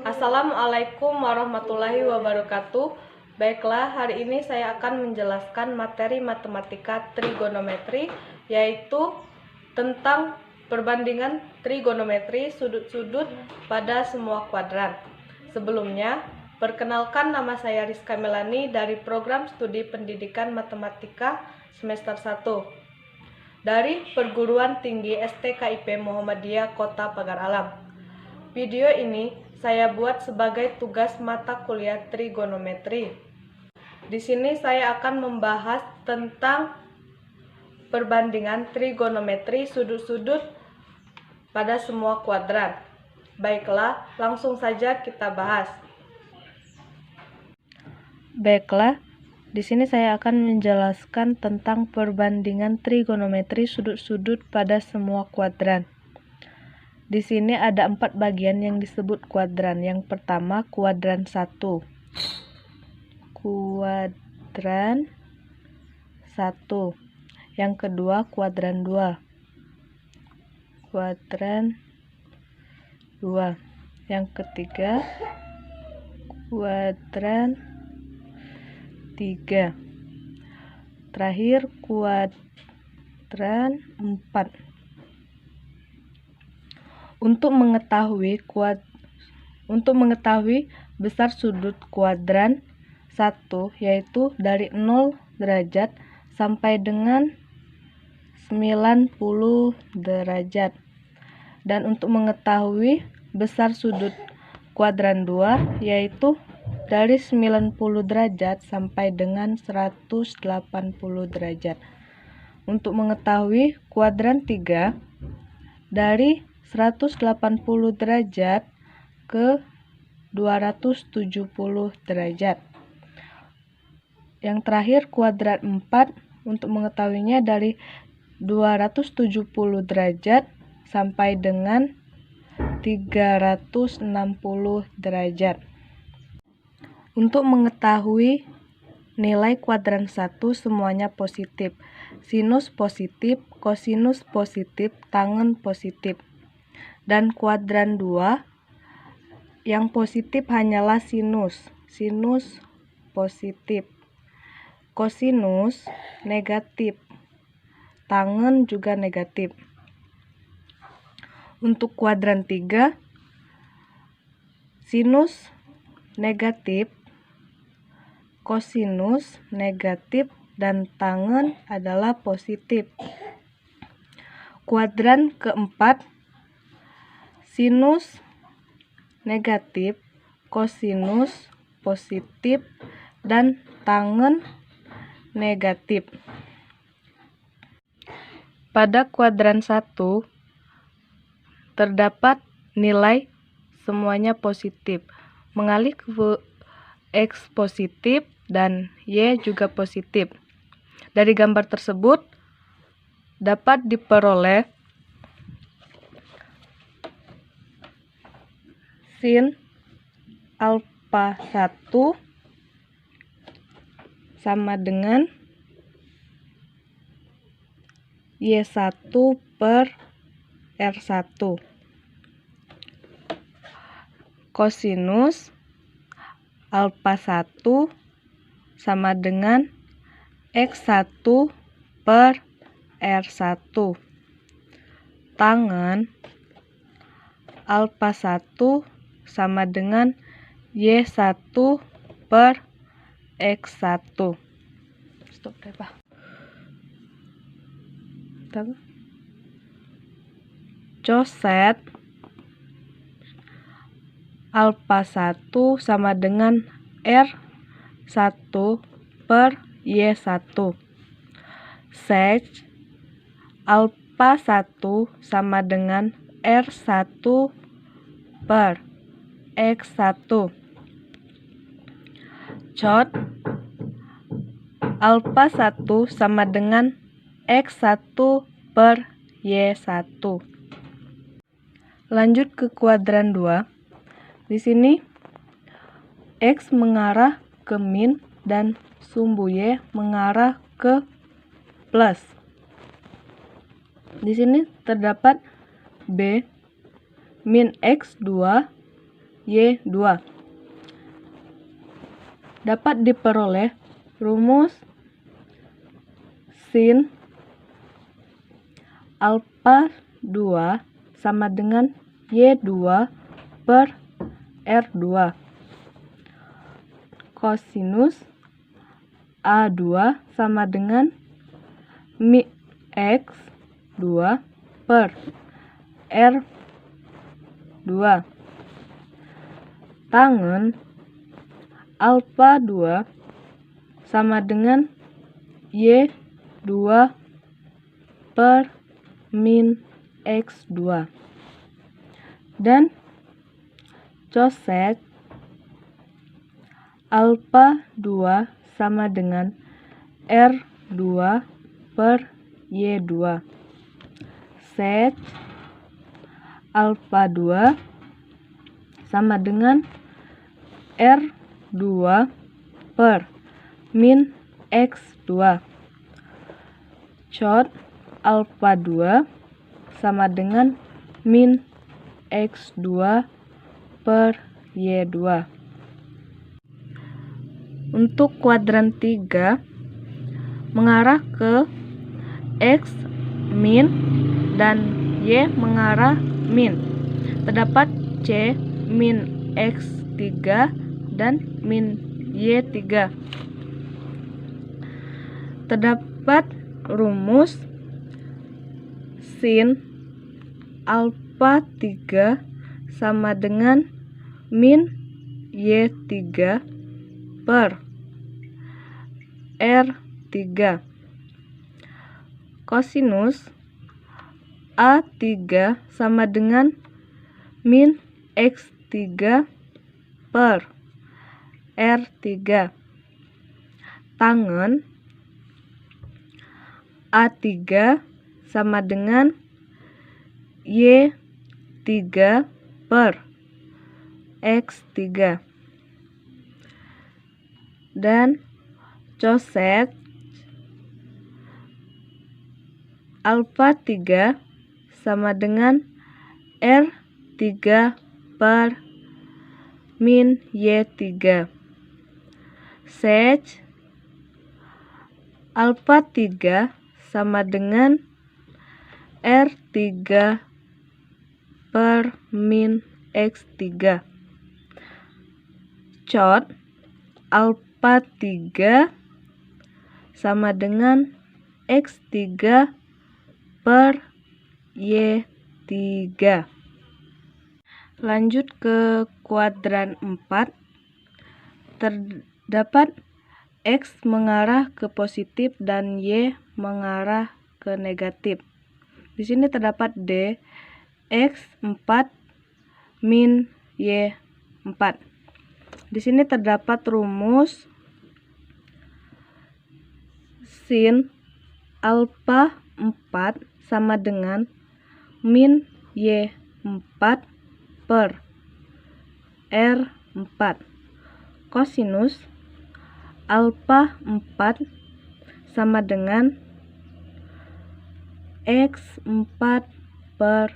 Assalamualaikum warahmatullahi wabarakatuh. Baiklah, hari ini saya akan menjelaskan materi matematika trigonometri, yaitu tentang perbandingan trigonometri sudut-sudut pada semua kuadran. Sebelumnya, perkenalkan, nama saya Rizka Melani dari program studi pendidikan matematika semester 1 dari Perguruan Tinggi STKIP Muhammadiyah Kota Pagar Alam. Video ini saya buat sebagai tugas mata kuliah trigonometri. Di sini saya akan membahas tentang perbandingan trigonometri sudut-sudut pada semua kuadran. Baiklah, langsung saja kita bahas. Baiklah, di sini saya akan menjelaskan tentang perbandingan trigonometri sudut-sudut pada semua kuadran. Di sini ada 4 bagian yang disebut kuadran. Yang pertama, kuadran 1. Kuadran 1. Yang kedua, kuadran 2. Kuadran 2. Yang ketiga, kuadran 3. Terakhir, kuadran 4. Untuk mengetahui besar sudut kuadran 1, yaitu dari 0 derajat sampai dengan 90 derajat. Dan untuk mengetahui besar sudut kuadran 2, yaitu dari 90 derajat sampai dengan 180 derajat. Untuk mengetahui kuadran 3, dari 180 derajat ke 270 derajat. Yang terakhir, kuadran 4, untuk mengetahuinya dari 270 derajat sampai dengan 360 derajat. Untuk mengetahui nilai kuadran 1, semuanya positif. Sinus positif, kosinus positif, tangen positif. Dan kuadran 2, yang positif hanyalah sinus. Sinus positif. Kosinus negatif. Tangen juga negatif. Untuk kuadran 3, sinus negatif, kosinus negatif, dan tangen adalah positif. Kuadran keempat, sinus negatif, kosinus positif, dan tangen negatif. Pada kuadran 1 terdapat nilai semuanya positif. Mengalih ke X positif dan Y juga positif. Dari gambar tersebut dapat diperoleh sin alfa 1 sama dengan Y1 per R1. Kosinus alfa 1 sama dengan X1 per R1. Tangen alfa 1 sama dengan Y1 per X1. Stop deh, Pak. Coset alfa 1 sama dengan R1 per Y1. Sec alfa 1 sama dengan R1 per X1. Cot alfa 1 sama dengan X1 per Y1. Lanjut ke kuadran 2. Di sini X mengarah ke min dan sumbu Y mengarah ke plus. Di sini terdapat B min X2 Y2. Dapat diperoleh rumus sin alfa 2 sama dengan Y2 per R2. Kosinus A2 sama dengan X2 per R2. Tangen alfa 2 sama dengan Y2 per min X2. Dan cosec alfa 2 sama dengan R2 per Y2. Sec alfa 2 sama dengan R2 per min X2. Cot alfa 2 sama dengan min X2 per Y2. Untuk kuadran 3 mengarah ke X min dan Y mengarah min. Terdapat C min X3 dan min Y3. Terdapat rumus sin alfa 3 sama dengan min Y3 per R3. Kosinus A3 sama dengan min X3 per R3. Tangen A3 sama dengan Y3 per X3. Dan cosec alfa 3 sama dengan R3 per min Y3. Sec alfa 3 sama dengan R3 per min X3. Cot alfa 3 sama dengan X3 per Y3. Lanjut ke kuadran 4. Terdapat X mengarah ke positif dan Y mengarah ke negatif. Di sini terdapat D X4 min Y4. Di sini terdapat rumus sin alfa 4 sama dengan min Y4 per R4. Kosinus alfa 4 sama dengan X4 per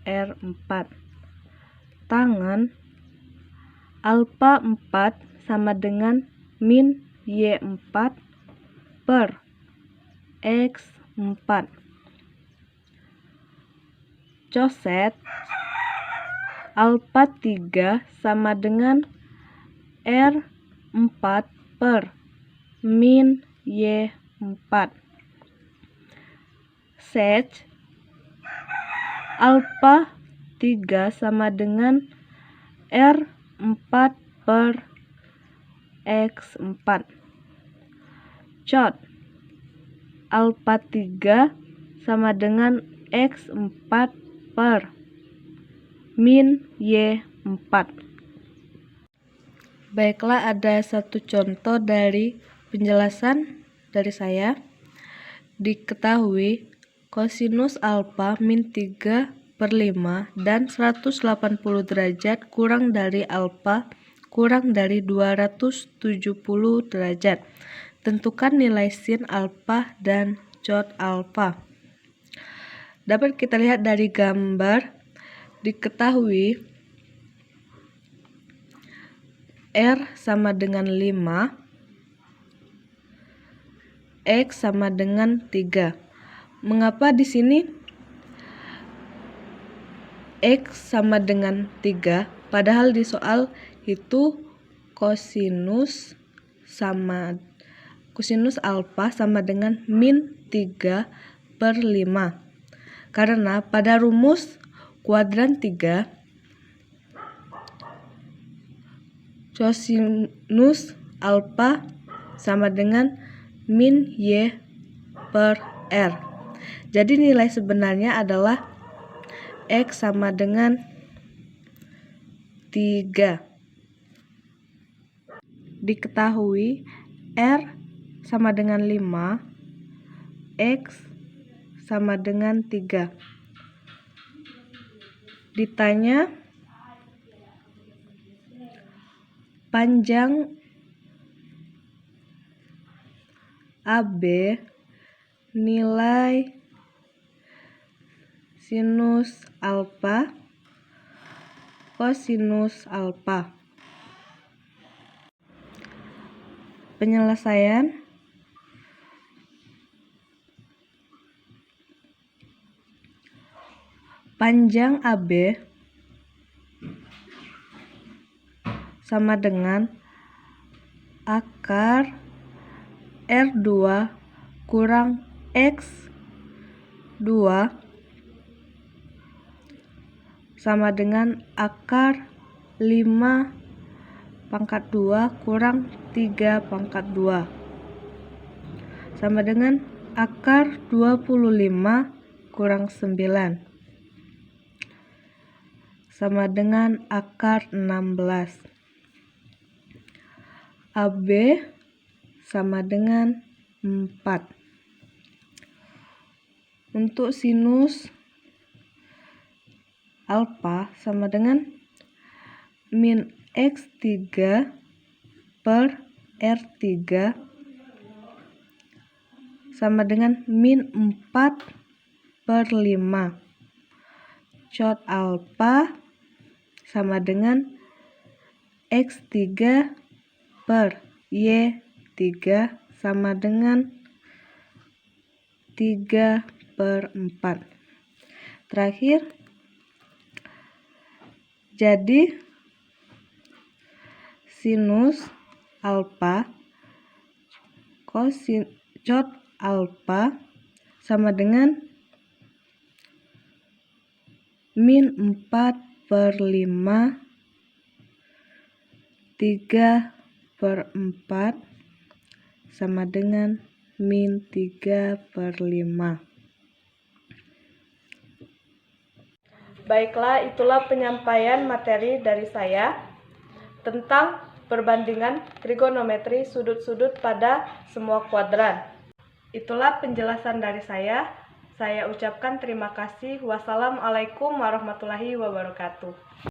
R4. Tangen alfa 4 sama dengan min Y4 per X4. Cosec alfa 3 sama dengan R4 per min Y4. Sec alfa 3 sama dengan R4 per X4. Cot alfa 3 sama dengan X4 per min Y4. Baiklah, ada satu contoh dari penjelasan dari saya. Diketahui kosinus alfa min 3 per 5 dan 180 derajat kurang dari alfa kurang dari 270 derajat. Tentukan nilai sin alfa dan cot alfa. Dapat kita lihat dari gambar, diketahui R sama dengan 5, X sama dengan 3. Mengapa di sini X sama dengan 3? Padahal di soal itu kosinus alfa sama dengan min 3/5. Karena pada rumus kuadran 3, cosinus alfa sama dengan min Y/R. Jadi nilai sebenarnya adalah X sama dengan 3. Diketahui R sama dengan 5, X sama dengan 3. Ditanya panjang AB nilai sinus alfa, kosinus alfa. Penyelesaian. Panjang AB sama dengan akar R2 kurang X2 sama dengan akar 5/2 kurang 3/2 sama dengan akar 25 kurang 9 sama dengan akar 16. AB sama dengan 4. Untuk sinus alfa sama dengan min X3/R3 sama dengan min 4/5. Cot alfa sama dengan X3/Y3 sama dengan 3/4. Terakhir, jadi sinus alfa cot alfa sama dengan min 4/5 3/4 sama dengan min 3/5. Baiklah, itulah penyampaian materi dari saya tentang perbandingan trigonometri sudut-sudut pada semua kuadran. Itulah penjelasan dari saya. Saya ucapkan terima kasih. Wassalamualaikum warahmatullahi wabarakatuh.